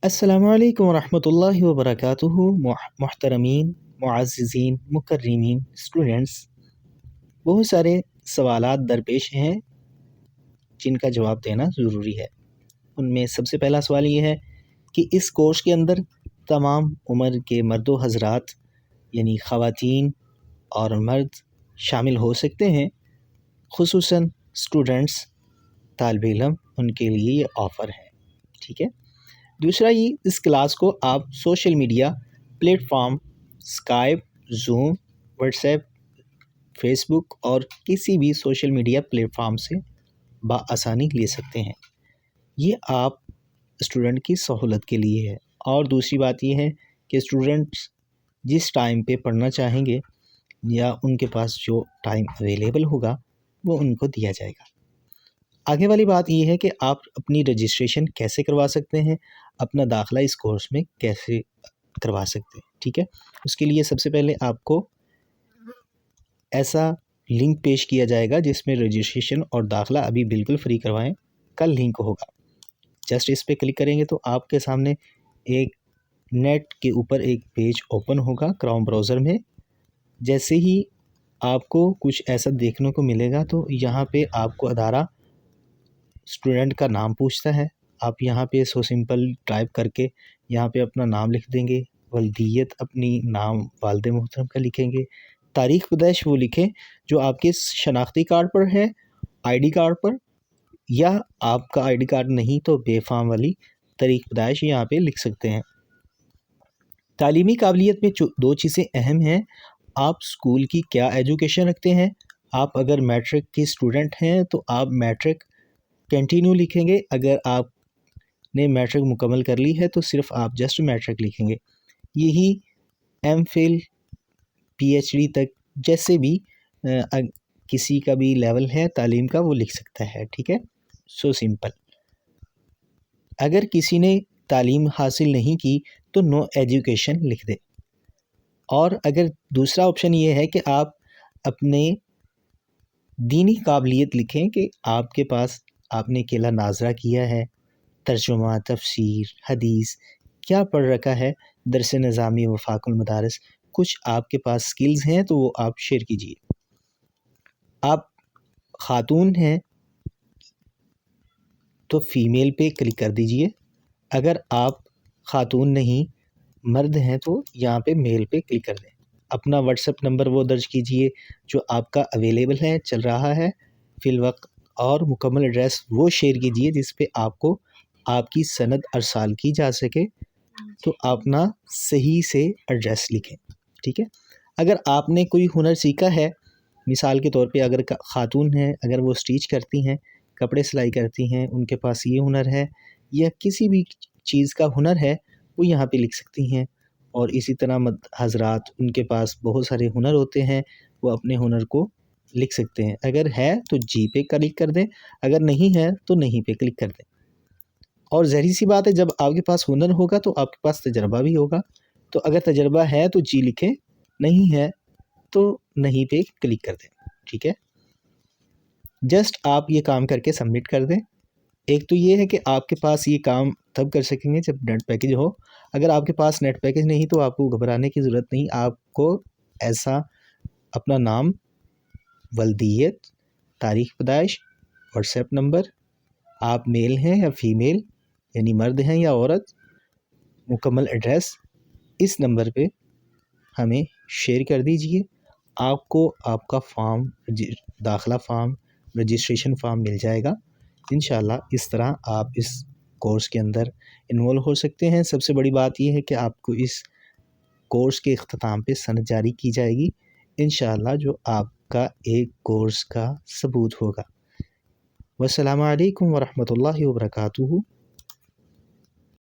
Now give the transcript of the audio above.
السلام علیکم ورحمۃ اللہ وبرکاتہ۔ محترمین، معززین، مکرمین اسٹوڈنٹس، بہت سارے سوالات درپیش ہیں جن کا جواب دینا ضروری ہے۔ ان میں سب سے پہلا سوال یہ ہے کہ اس کورس کے اندر تمام عمر کے مرد و حضرات یعنی خواتین اور مرد شامل ہو سکتے ہیں، خصوصاً اسٹوڈنٹس، طالب علم، ان کے لیے یہ آفر ہے، ٹھیک ہے۔ دوسرا، یہ اس کلاس کو آپ social media platform Skype, Zoom, WhatsApp, Facebook اور کسی بھی سوشل میڈیا پلیٹ فارم سے بآسانی لے سکتے ہیں۔ یہ آپ اسٹوڈنٹ کی سہولت کے لیے ہے۔ اور دوسری بات یہ ہے کہ اسٹوڈنٹس جس ٹائم پہ پڑھنا چاہیں گے یا ان کے پاس جو ٹائم اویلیبل ہوگا وہ ان کو دیا جائے گا۔ آگے والی بات یہ ہے کہ آپ اپنی رجسٹریشن کیسے کروا سکتے ہیں، اپنا داخلہ اس کورس میں کیسے کروا سکتے ہیں، ٹھیک ہے۔ اس کے لیے سب سے پہلے آپ کو ایسا لنک پیش کیا جائے گا جس میں رجسٹریشن اور داخلہ ابھی بالکل فری کروائیں، کل لنک ہوگا۔ جسٹ اس پہ کلک کریں گے تو آپ کے سامنے ایک نیٹ کے اوپر ایک پیج اوپن ہوگا کروم براؤزر میں۔ جیسے ہی آپ کو کچھ ایسا دیکھنے کو ملے گا تو یہاں پہ آپ کو ادارہ اسٹوڈنٹ کا نام پوچھتا ہے، آپ یہاں پہ سو سمپل ٹائپ کر کے یہاں پہ اپنا نام لکھ دیں گے، والدیت اپنی نام والد محترم کا لکھیں گے، تاریخ پیدائش وہ لکھیں جو آپ کے شناختی کارڈ پر ہے، آئی ڈی کارڈ پر، یا آپ کا آئی ڈی کارڈ نہیں تو بے فام والی تاریخ پیدائش یہاں پہ لکھ سکتے ہیں۔ تعلیمی قابلیت میں دو چیزیں اہم ہیں، آپ اسکول کی کیا ایجوکیشن رکھتے ہیں۔ آپ اگر میٹرک کے اسٹوڈنٹ ہیں تو آپ میٹرک کنٹینیو لکھیں گے، اگر آپ نے میٹرک مکمل کر لی ہے تو صرف آپ جسٹ میٹرک لکھیں گے۔ یہی M Phil, P H D تک جیسے بھی کسی کا بھی لیول ہے تعلیم کا وہ لکھ سکتا ہے، ٹھیک ہے، سو سمپل۔ اگر کسی نے تعلیم حاصل نہیں کی تو نو ایجوکیشن لکھ دے۔ اور اگر دوسرا آپشن یہ ہے کہ آپ اپنے دینی قابلیت لکھیں کہ آپ کے پاس آپ نے قلعہ ناظرہ کیا ہے، ترجمہ، تفسیر، حدیث کیا پڑھ رکھا ہے، درس نظامی، وفاق المدارس، کچھ آپ کے پاس سکلز ہیں تو وہ آپ شیئر کیجئے۔ آپ خاتون ہیں تو فیمیل پہ کلک کر دیجئے، اگر آپ خاتون نہیں مرد ہیں تو یہاں پہ میل پہ کلک کر دیں۔ اپنا واٹس ایپ نمبر وہ درج کیجئے جو آپ کا اویلیبل ہے، چل رہا ہے فی الوقت، اور مکمل ایڈریس وہ شیئر کیجئے جس پہ آپ کو آپ کی سند ارسال کی جا سکے، تو اپنا صحیح سے ایڈریس لکھیں، ٹھیک ہے۔ اگر آپ نے کوئی ہنر سیکھا ہے، مثال کے طور پہ اگر خاتون ہیں، اگر وہ سٹیچ کرتی ہیں، کپڑے سلائی کرتی ہیں، ان کے پاس یہ ہنر ہے، یا کسی بھی چیز کا ہنر ہے وہ یہاں پہ لکھ سکتی ہیں۔ اور اسی طرح حضرات ان کے پاس بہت سارے ہنر ہوتے ہیں، وہ اپنے ہنر کو لکھ سکتے ہیں، اگر ہے تو جی پہ کلک کر دیں، اگر نہیں ہے تو نہیں پہ کلک کر دیں۔ اور ظاہر سی بات ہے جب آپ کے پاس ہنر ہوگا تو آپ کے پاس تجربہ بھی ہوگا، تو اگر تجربہ ہے تو جی لکھیں، نہیں ہے تو نہیں پہ کلک کر دیں، ٹھیک ہے۔ جسٹ آپ یہ کام کر کے سبمٹ کر دیں۔ ایک تو یہ ہے کہ آپ کے پاس یہ کام تب کر سکیں گے جب نیٹ پیکج ہو، اگر آپ کے پاس نیٹ پیکج نہیں تو آپ کو گھبرانے کی ضرورت نہیں، آپ کو ایسا اپنا نام، والدیت، تاریخ پیدائش، واٹس ایپ نمبر، آپ میل ہیں یا فیمیل یعنی مرد ہیں یا عورت، مکمل ایڈریس اس نمبر پہ ہمیں شیئر کر دیجئے۔ آپ کو آپ کا فارم، داخلہ فارم، رجسٹریشن فارم مل جائے گا انشاءاللہ۔ اس طرح آپ اس کورس کے اندر انوالو ہو سکتے ہیں۔ سب سے بڑی بات یہ ہے کہ آپ کو اس کورس کے اختتام پہ سند جاری کی جائے گی انشاءاللہ، جو آپ کا ایک کورس کا ثبوت ہوگا۔ والسلام علیکم ورحمۃ اللہ وبرکاتہ۔